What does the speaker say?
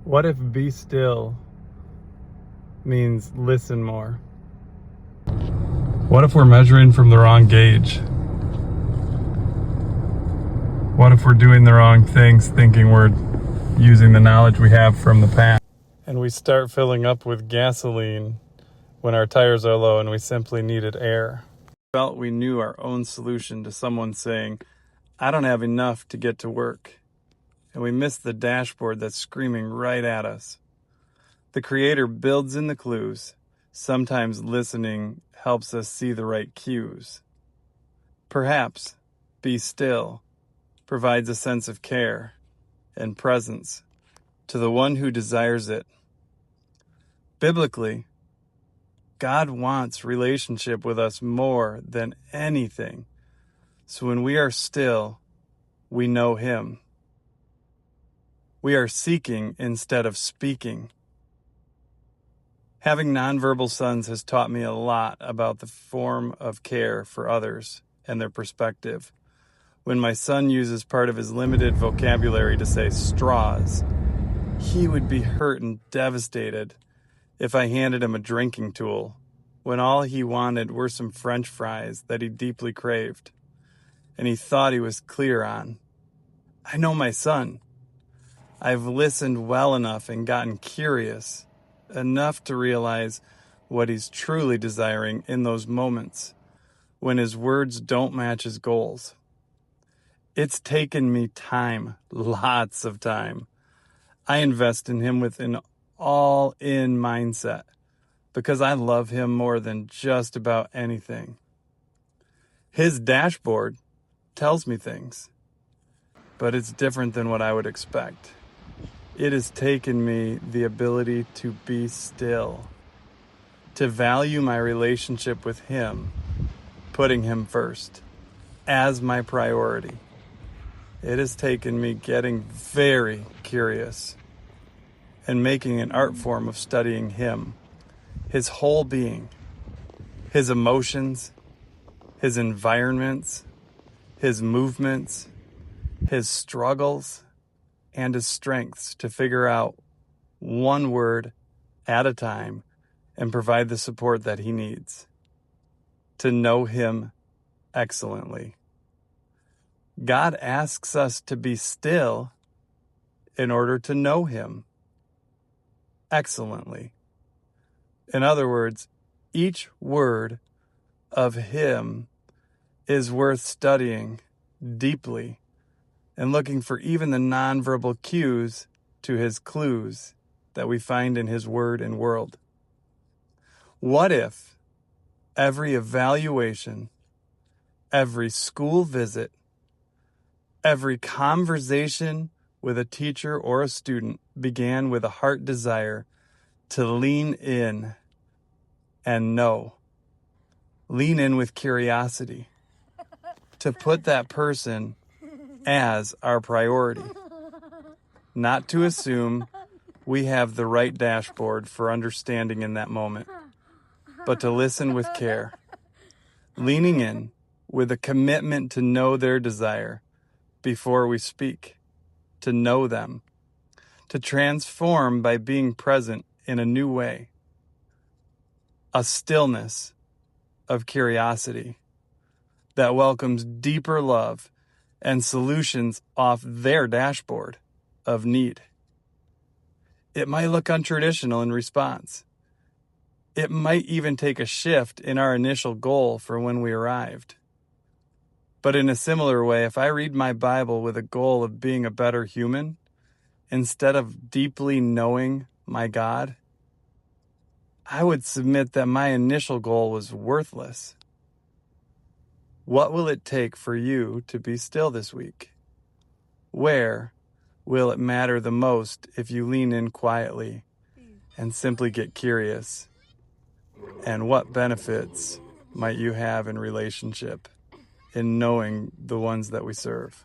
What if be still means listen more? What if we're measuring from the wrong gauge? What if we're doing the wrong things, thinking we're using the knowledge we have from the past? And we start filling up with gasoline when our tires are low and we simply needed air. Felt we knew our own solution to someone saying, I don't have enough to get to work. And we miss the dashboard that's screaming right at us. The Creator builds in the clues. Sometimes listening helps us see the right cues. Perhaps be still provides a sense of care and presence to the one who desires it. Biblically, God wants relationship with us more than anything. So when we are still, we know Him. We are seeking instead of speaking. Having nonverbal sons has taught me a lot about the form of care for others and their perspective. When my son uses part of his limited vocabulary to say straws, he would be hurt and devastated if I handed him a drinking tool when all he wanted were some French fries that he deeply craved and he thought he was clear on. I know my son. I've listened well enough and gotten curious enough to realize what he's truly desiring in those moments when his words don't match his goals. It's taken me time, lots of time. I invest in him with an all-in mindset because I love him more than just about anything. His dashboard tells me things, but it's different than what I would expect. It has taken me the ability to be still, to value my relationship with him, putting him first as my priority. It has taken me getting very curious and making an art form of studying him, his whole being, his emotions, his environments, his movements, his struggles, and his strengths to figure out one word at a time and provide the support that he needs to know him excellently. God asks us to be still in order to know him excellently. In other words, each word of him is worth studying deeply and looking for even the nonverbal cues to his clues that we find in his word and world. What if every evaluation, every school visit, every conversation with a teacher or a student began with a heart desire to lean in and know? Lean in with curiosity, to put that person as our priority, not to assume we have the right dashboard for understanding in that moment, but to listen with care, leaning in with a commitment to know their desire before we speak, to know them, to transform by being present in a new way, a stillness of curiosity that welcomes deeper love and solutions off their dashboard of need. It might look untraditional in response. It might even take a shift in our initial goal for when we arrived. But in a similar way, if I read my Bible with a goal of being a better human, instead of deeply knowing my God, I would submit that my initial goal was worthless. What will it take for you to be still this week? Where will it matter the most if you lean in quietly and simply get curious? And what benefits might you have in relationship in knowing the ones that we serve?